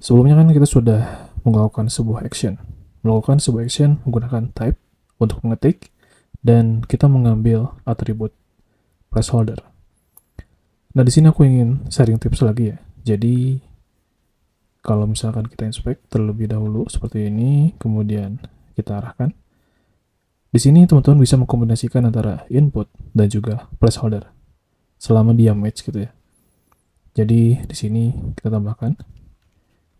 Sebelumnya kan kita sudah melakukan sebuah action. Melakukan sebuah action menggunakan type untuk mengetik dan kita mengambil atribut placeholder. Nah, di sini aku ingin sharing tips lagi ya. Jadi, kalau misalkan kita inspect terlebih dahulu seperti ini, kemudian kita arahkan. Di sini teman-teman bisa mengkombinasikan antara input dan juga placeholder selama dia match gitu ya. Jadi, di sini kita tambahkan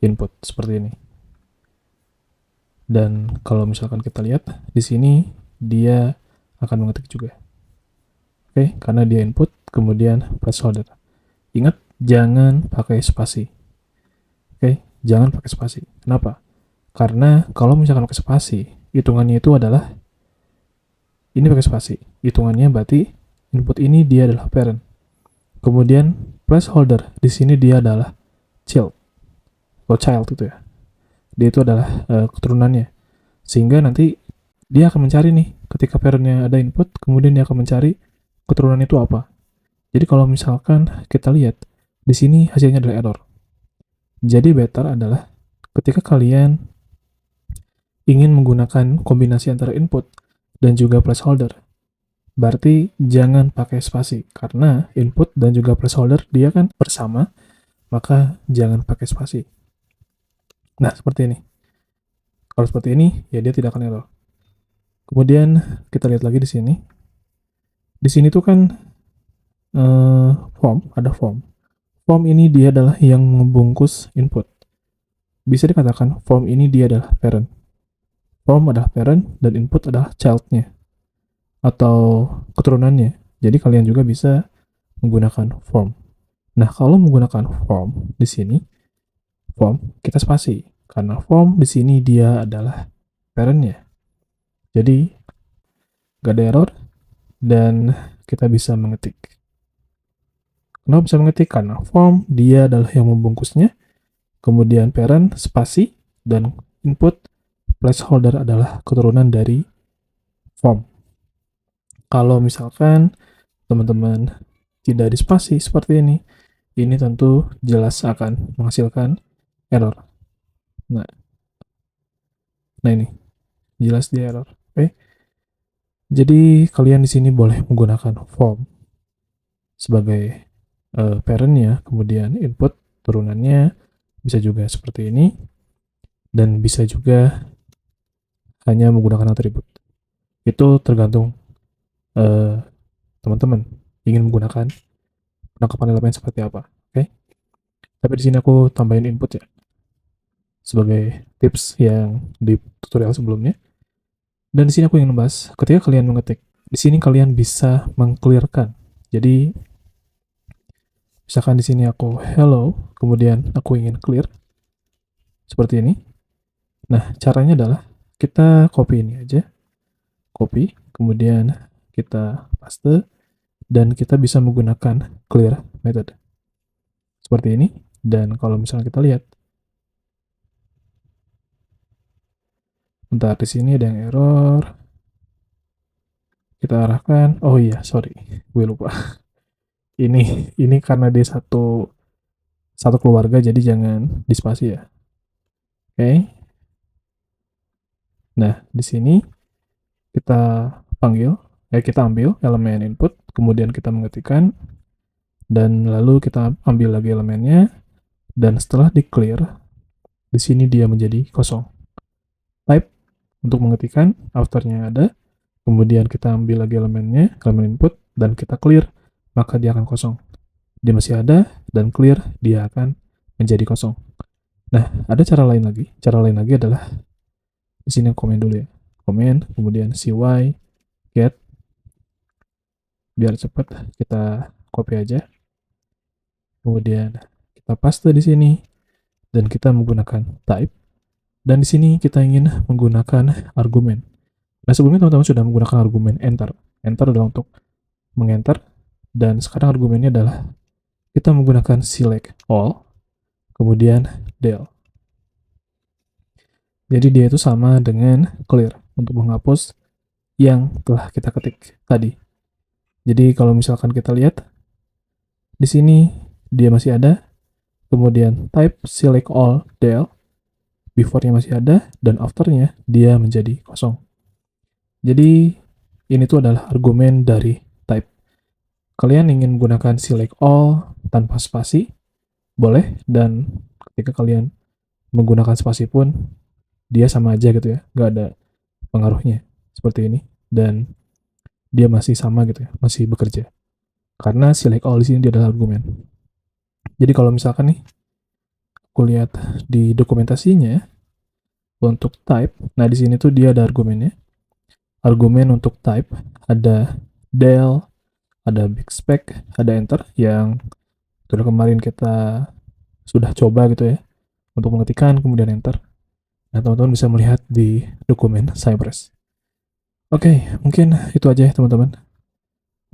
input seperti ini. Dan kalau misalkan kita lihat di sini dia akan mengetik juga. Oke, karena dia input kemudian placeholder. Ingat jangan pakai spasi. Oke, jangan pakai spasi. Kenapa? Karena kalau misalkan pakai spasi, hitungannya itu adalah ini pakai spasi. Hitungannya berarti input ini dia adalah parent. Kemudian placeholder di sini dia adalah child atau child itu ya. Dia itu adalah keturunannya. Sehingga nanti dia akan mencari nih ketika parentnya ada input, kemudian dia akan mencari keturunan itu apa. Jadi kalau misalkan kita lihat di sini hasilnya adalah error. Jadi better adalah ketika kalian ingin menggunakan kombinasi antara input dan juga placeholder, berarti jangan pakai spasi karena input dan juga placeholder dia kan bersama, maka jangan pakai spasi. Nah, seperti ini. Kalau seperti ini, ya dia tidak akan error. Kemudian kita lihat lagi di sini. Di sini tuh kan form, ada form. Form ini dia adalah yang membungkus input. Bisa dikatakan form ini dia adalah parent. Form adalah parent dan input adalah child-nya atau keturunannya. Jadi kalian juga bisa menggunakan form. Nah, kalau menggunakan form di sini, form kita spasi karena form di sini dia adalah parent-nya. Jadi gak ada error dan kita bisa mengetik. Kenapa bisa mengetik? Karena form dia adalah yang membungkusnya, kemudian parent spasi dan input placeholder adalah keturunan dari form. Kalau misalkan teman-teman tidak di spasi seperti ini tentu jelas akan menghasilkan error. Nah ini jelas dia error. Oke. Jadi kalian di sini boleh menggunakan form sebagai parent-nya, kemudian input turunannya bisa juga seperti ini dan bisa juga hanya menggunakan atribut. Itu tergantung teman-teman ingin menggunakan penangkapan elemen seperti apa. Oke. Tapi di sini aku tambahin input ya sebagai tips yang di tutorial sebelumnya. Dan di sini aku ingin membahas ketika kalian mengetik, di sini kalian bisa mengclearkan. Jadi misalkan di sini aku hello, kemudian aku ingin clear seperti ini. Nah, caranya adalah kita copy ini aja. Copy, kemudian kita paste dan kita bisa menggunakan clear method. Seperti ini. Dan kalau misalnya kita lihat, bentar di sini ada yang error. Kita arahkan. Oh iya, sorry, gue lupa. Ini karena dia satu keluarga, jadi jangan dispasi ya. Oke. Nah, di sini kita kita ambil elemen input, kemudian kita mengetikkan, dan lalu kita ambil lagi elemennya, dan setelah di clear, di sini dia menjadi kosong. Type untuk mengetikkan, afternya ada, kemudian kita ambil lagi elemennya, elemen input, dan kita clear, maka dia akan kosong. Dia masih ada, dan clear, dia akan menjadi kosong. Nah, ada cara lain lagi. Cara lain lagi adalah di sini komen dulu ya. Komen, kemudian cy get, biar cepat kita copy aja. Kemudian kita paste di sini dan kita menggunakan type. Dan di sini kita ingin menggunakan argumen. Nah, sebelumnya teman-teman sudah menggunakan argumen enter. Enter adalah untuk mengenter, dan sekarang argumennya adalah kita menggunakan select all, kemudian del. Jadi dia itu sama dengan clear untuk menghapus yang telah kita ketik tadi. Jadi kalau misalkan kita lihat di sini dia masih ada, kemudian type select all del, before-nya masih ada, dan after-nya dia menjadi kosong. Jadi ini tuh adalah argumen dari type. Kalian ingin menggunakan select all tanpa spasi, boleh, dan ketika kalian menggunakan spasi pun dia sama aja gitu ya, nggak ada pengaruhnya seperti ini, dan dia masih sama gitu ya, masih bekerja. Karena select all di sini dia adalah argumen. Jadi kalau misalkan nih, aku lihat di dokumentasinya untuk type, nah di sini tuh dia ada argumennya. Argumen untuk type ada del, ada big spec, ada enter yang sudah kemarin kita sudah coba gitu ya untuk mengetikkan kemudian enter. Nah teman-teman bisa melihat di dokumen Cypress. Oke, mungkin itu aja ya teman-teman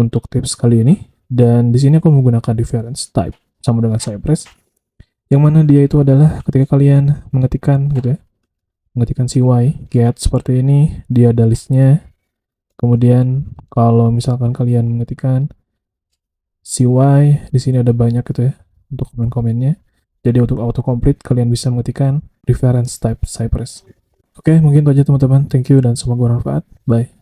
untuk tips kali ini. Dan di sini aku menggunakan difference type sama dengan Cypress, yang mana dia itu adalah ketika kalian mengetikkan gitu ya, mengetikkan CY get seperti ini, dia ada listnya. Kemudian kalau misalkan kalian mengetikkan CY, di sini ada banyak gitu ya untuk komen-komennya. Jadi untuk autocomplete kalian bisa mengetikkan reference type Cypress. Oke, mungkin itu aja teman-teman. Thank you dan semoga bermanfaat. Bye.